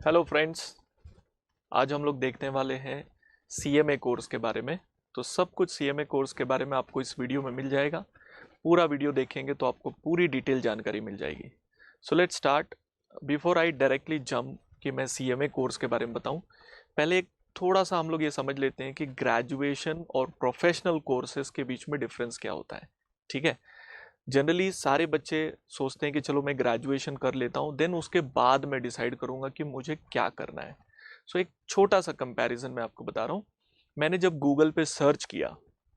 Hello friends, आज हम लोग देखने वाले हैं सीएमए कोर्स के बारे में। तो सब कुछ सीएमए कोर्स के बारे में आपको इस वीडियो में मिल जाएगा। पूरा वीडियो देखेंगे तो आपको पूरी डिटेल जानकारी मिल जाएगी। So let's start. Before I directly jump कि मैं सीएमए कोर्स के बारे में बताऊं, पहले एक थोड़ा सा हम लोग ये समझ लेते हैं कि ग्रेजुएशन और प्रोफेशनल कोर्सेज के बीच में डिफरेंस क्या होता है। ठीक है, जनरली सारे बच्चे सोचते हैं कि चलो मैं ग्रेजुएशन कर लेता हूँ, देन उसके बाद मैं डिसाइड करूँगा कि मुझे क्या करना है। सो एक छोटा सा कंपैरिजन मैं आपको बता रहा हूँ। मैंने जब गूगल पे सर्च किया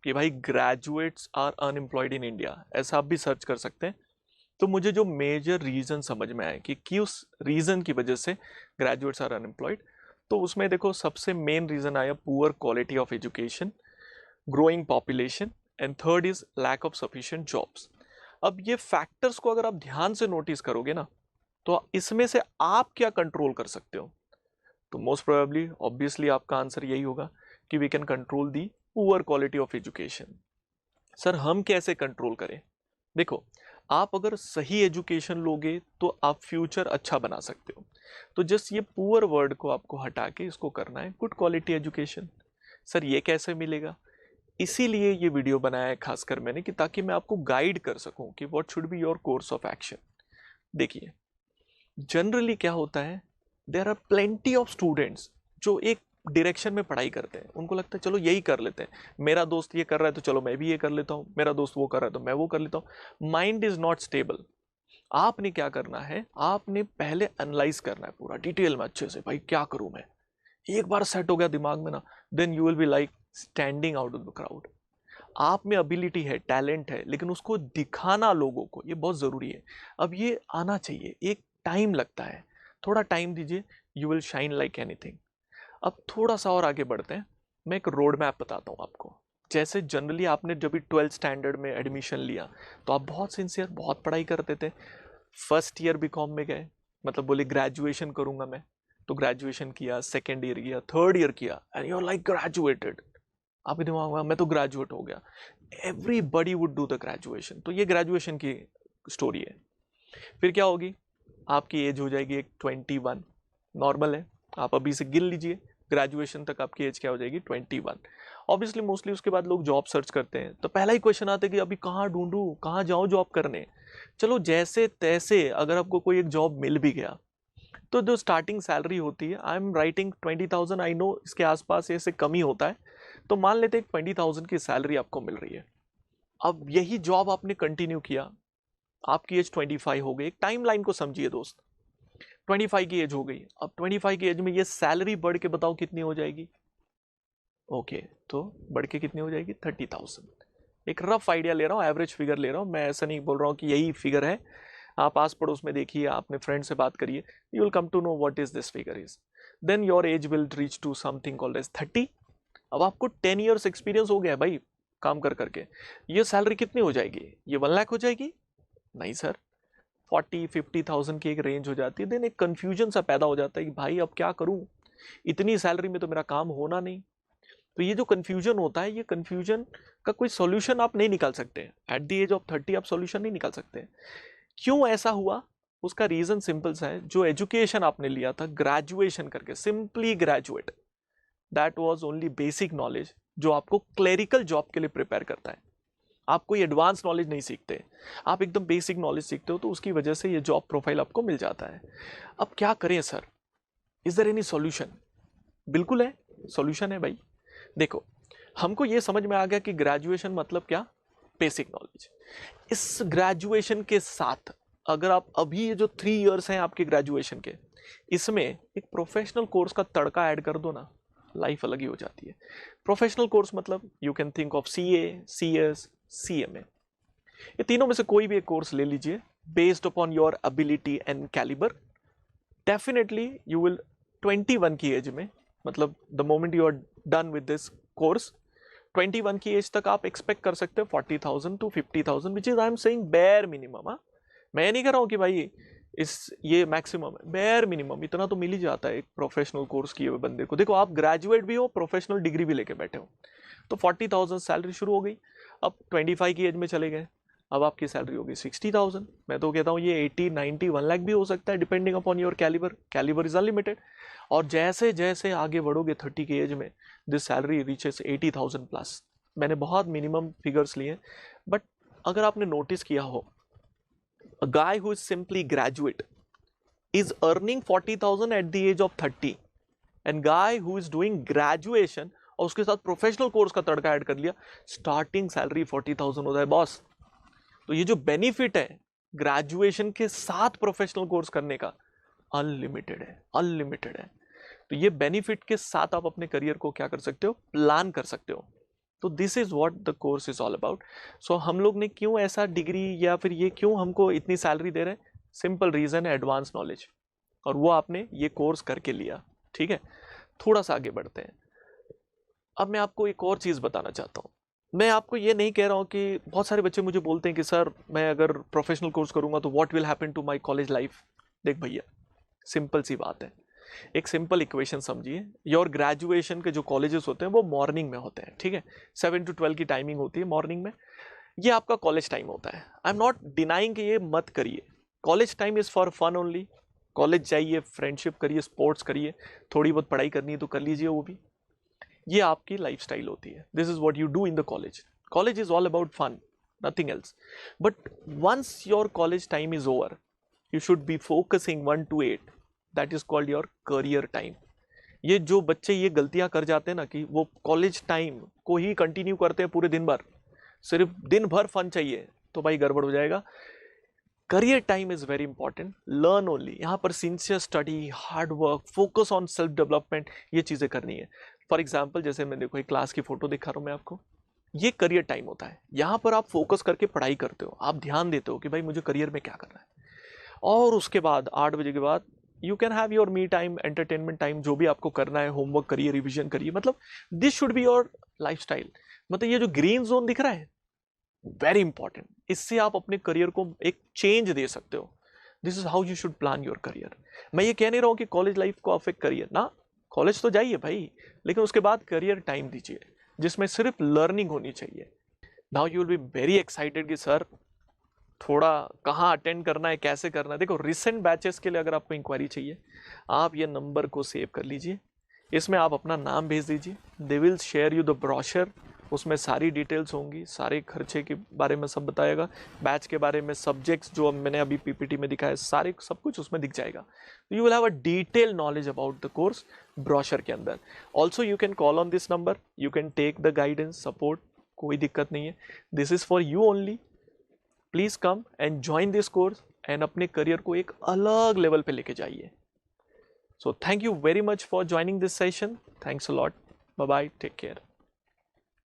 कि भाई graduates are unemployed in India, ऐसा आप भी सर्च कर सकते हैं, तो मुझे जो मेजर रीज़न समझ में आए कि किस रीज़न की वजह से ग्रेजुएट्स आर अनएम्प्लॉयड, तो उसमें देखो सबसे मेन रीज़न आया poor quality of education, growing population, and third is lack of sufficient jobs. अब ये फैक्टर्स को अगर आप ध्यान से नोटिस करोगे ना, तो इसमें से आप क्या कंट्रोल कर सकते हो? तो मोस्ट प्रोबेबली ऑब्वियसली आपका आंसर यही होगा कि we can control the poor quality of education. Sir हम कैसे कंट्रोल करें? देखो, आप अगर सही एजुकेशन लोगे तो आप फ्यूचर अच्छा बना सकते हो। तो जस्ट ये पुअर वर्ड को आपको हटा के इसको करना है गुड क्वालिटी एजुकेशन। सर ये कैसे मिलेगा? इसीलिए ये वीडियो बनाया है खासकर मैंने, कि ताकि मैं आपको गाइड कर सकूं कि what should be your course of action. देखिए, जनरली क्या होता है, there are plenty of students जो एक डायरेक्शन में पढ़ाई करते हैं। उनको लगता है चलो यही कर लेते हैं, मेरा दोस्त ये कर रहा है तो चलो मैं भी ये कर लेता हूँ, मेरा दोस्त वो कर रहा है तो मैं वो कर लेता हूँ। Mind is not stable. आपने क्या करना है, आपने पहले एनालाइज करना है पूरा डिटेल में अच्छे से, भाई क्या करूं मैं। एक बार सेट हो गया दिमाग में ना, then you will be like standing out of the crowd. आप में एबिलिटी है, टैलेंट है, लेकिन उसको दिखाना लोगों को, ये बहुत ज़रूरी है। अब ये आना चाहिए, एक टाइम लगता है, थोड़ा टाइम दीजिए, you will shine like anything. अब थोड़ा सा और आगे बढ़ते हैं। मैं एक रोड मैप बताता हूँ आपको। जैसे जनरली आपने जब भी 12th स्टैंडर्ड में एडमिशन लिया तो आप बहुत सिंसियर, बहुत पढ़ाई करते थे। फर्स्ट ईयर बीकॉम में गए, मतलब बोले ग्रेजुएशन करूंगा मैं, तो ग्रेजुएशन किया, सेकेंड ईयर किया, थर्ड ईयर किया, and you are like graduated. आपके दिमाग में मैं तो ग्रेजुएट हो गया। Everybody would do the graduation. तो ये ग्रेजुएशन की स्टोरी है। फिर क्या होगी, आपकी एज हो जाएगी एक 21, नॉर्मल है, आप अभी से गिन लीजिए, ग्रेजुएशन तक आपकी एज क्या हो जाएगी 21। ऑब्वियसली मोस्टली उसके बाद लोग जॉब सर्च करते हैं, तो पहला ही क्वेश्चन आता है कि अभी कहाँ ढूंढूं, कहाँ जाऊँ जॉब करने। चलो जैसे तैसे अगर आपको कोई एक जॉब मिल भी गया, तो जो स्टार्टिंग सैलरी होती है, I am writing 20,000, I know इसके आसपास ऐसे कम ही होता है, तो मान लेते हैं 20,000 की सैलरी आपको मिल रही है। अब यही जॉब आपने कंटिन्यू किया, आपकी एज 25 हो गई। एक टाइम लाइन को समझिए दोस्त, 25 की एज हो गई, अब 25 की एज में ये सैलरी बढ़ के बताओ कितनी हो जाएगी? ओके, तो बढ़ के कितनी हो जाएगी? 30,000। एक रफ आइडिया ले रहा हूँ, एवरेज फिगर ले रहा हूँ मैं, ऐसा नहीं बोल रहा हूँ कि यही फिगर है। आप आस पड़ोस में देखिए, अपने फ्रेंड से बात करिए, you will come to know what is this figure is. Then your age will reach to something called age 30। अब आपको 10 ईयर्स एक्सपीरियंस हो गया है भाई काम कर करके। ये सैलरी कितनी हो जाएगी? ये 1 लाख हो जाएगी? नहीं सर, 40-50,000 की एक रेंज हो जाती है। देन एक कंफ्यूजन सा पैदा हो जाता है कि भाई अब क्या करूं, इतनी सैलरी में तो मेरा काम होना नहीं। तो ये जो कंफ्यूजन होता है, ये कंफ्यूजन का कोई सॉल्यूशन आप नहीं निकाल सकते एट द एज ऑफ 30। आप सॉल्यूशन नहीं निकाल सकते। क्यों ऐसा हुआ? उसका रीजन सिंपल सा है, जो एजुकेशन आपने लिया था ग्रेजुएशन करके, simply graduate, that was only basic knowledge जो आपको क्लेरिकल जॉब के लिए प्रिपेयर करता है। आप कोई एडवांस नॉलेज नहीं सीखते, आप एकदम बेसिक नॉलेज सीखते हो, तो उसकी वजह से ये जॉब प्रोफाइल आपको मिल जाता है। अब क्या करें sir, is there any solution? बिल्कुल है, सॉल्यूशन है भाई। देखो, हमको ये समझ में आ गया कि ग्रेजुएशन मतलब क्या, बेसिक नॉलेज। इस ग्रेजुएशन के साथ अगर आप अभी ये जो 3 इयर्स हैं आपके ग्रेजुएशन के, इसमें एक प्रोफेशनल कोर्स का तड़का ऐड कर दो ना, लाइफ अलग ही हो जाती है। प्रोफेशनल कोर्स मतलब you can think of CA, CS, CMA. ये तीनों में से कोई भी एक कोर्स ले लीजिए, based upon your ability and calibre. Definitely you will 21 की एज में, मतलब the moment you are done with this course, 21 की एज तक आप एक्सपेक्ट कर सकते हो 40,000 to 50,000, which is I am saying bare minimum. मैं नहीं कह रहा हूं कि भाई ये मैक्सिमम है, बेयर मिनिमम इतना तो मिल ही जाता है एक प्रोफेशनल कोर्स किए हुए बंदे को। देखो, आप ग्रेजुएट भी हो, प्रोफेशनल डिग्री भी लेके बैठे हो, तो 40,000 सैलरी शुरू हो गई। अब 25 की एज में चले गए, अब आपकी सैलरी होगी 60,000। मैं तो कहता हूँ ये 80, 90, 1 लाख भी हो सकता है, depending upon your calibre is unlimited. और जैसे जैसे आगे बढ़ोगे 30 की एज में, दिस सैलरी रीचेस 80,000 प्लस। मैंने बहुत मिनिमम फिगर्स लिए, बट अगर आपने नोटिस किया हो, a guy who is simply graduate is earning 40,000 at the age of 30, and guy who is doing graduation और उसके साथ प्रोफेशनल कोर्स का तड़का ऐड कर लिया, स्टार्टिंग सैलरी 40,000 होता है बॉस। तो ये जो बेनिफिट है ग्रेजुएशन के साथ प्रोफेशनल कोर्स करने का, अनलिमिटेड है, अनलिमिटेड है। तो ये बेनिफिट के साथ आप अपने करियर को क्या कर सकते हो, प्लान कर सकते हो। तो this is what the course is all about. So हम लोग ने क्यों ऐसा डिग्री या फिर ये क्यों हमको इतनी सैलरी दे रहे हैं, सिंपल रीजन है एडवांस नॉलेज, और वो आपने ये कोर्स करके लिया। ठीक है, थोड़ा सा आगे बढ़ते हैं। अब मैं आपको एक और चीज़ बताना चाहता हूँ। मैं आपको ये नहीं कह रहा हूँ कि बहुत सारे बच्चे मुझे बोलते हैं कि सर मैं अगर प्रोफेशनल कोर्स करूँगा तो what will happen to my college life. देख भैया, सिंपल सी बात है, एक सिंपल इक्वेशन समझिए। योर ग्रेजुएशन के जो कॉलेजेस होते हैं वो मॉर्निंग में होते हैं, ठीक है, 7 to 12 की टाइमिंग होती है मॉर्निंग में। ये आपका कॉलेज टाइम होता है। आई एम नॉट डिनाइंग कि ये मत करिए, college time is for fun only. College जाइए, फ्रेंडशिप करिए, स्पोर्ट्स करिए, थोड़ी बहुत पढ़ाई करनी है तो कर लीजिए, वो भी। ये आपकी लाइफस्टाइल होती है, this is what you do in the college. College is all about fun, nothing else. But once your college time is over, you should be focusing 1 to 8, that is called your career time. ये जो बच्चे ये गलतियां कर जाते हैं ना कि वो कॉलेज टाइम को ही कंटिन्यू करते हैं पूरे दिन भर, सिर्फ दिन भर फन चाहिए, तो भाई गड़बड़ हो जाएगा। Career time is very important, learn only. यहाँ पर sincere study, hard work, focus on self development, ये चीज़ें करनी है। फॉर एग्जाम्पल जैसे मैं देखो एक क्लास की फोटो दिखा रहा हूँ मैं आपको, ये करियर टाइम होता है। यहाँ पर आप फोकस करके पढ़ाई करते हो, आप ध्यान देते हो कि भाई मुझे करियर में क्या करना है। और उसके बाद 8 बजे के बाद you can have your me time, entertainment time, जो भी आपको करना है, होमवर्क करिए, रिविजन करिए। मतलब this should be your life style. मतलब ये जो ग्रीन जोन दिख रहा है, वेरी इंपॉर्टेंट। इससे आप अपने करियर को एक चेंज दे सकते हो। This is how you should plan your career. मैं ये कह नहीं रहा हूं कि कॉलेज लाइफ को अफेक्ट करिए ना, कॉलेज तो जाइए भाई, लेकिन उसके बाद करियर टाइम दीजिए जिसमें सिर्फ लर्निंग होनी चाहिए। Now you will be very excited कि सर थोड़ा कहाँ अटेंड करना है, कैसे करना है। देखो रिसेंट बैचेस के लिए अगर आपको इंक्वायरी चाहिए, आप ये नंबर को सेव कर लीजिए, इसमें आप अपना नाम भेज दीजिए। They will share you the brochure, उसमें सारी डिटेल्स होंगी, सारे खर्चे के बारे में सब बताएगा, बैच के बारे में, सब्जेक्ट्स जो मैंने अभी पीपीटी में दिखाया, सारे सब कुछ उसमें दिख जाएगा। You will have a detail knowledge about the course brochure के अंदर। Also you can call on this number, you can take the guidance support, कोई दिक्कत नहीं है। This is for you only. Please come and join this course एंड अपने career को एक अलग लेवल पे लेके जाइए। So thank you very much for joining this session. Thanks a lot. Bye bye. Take care.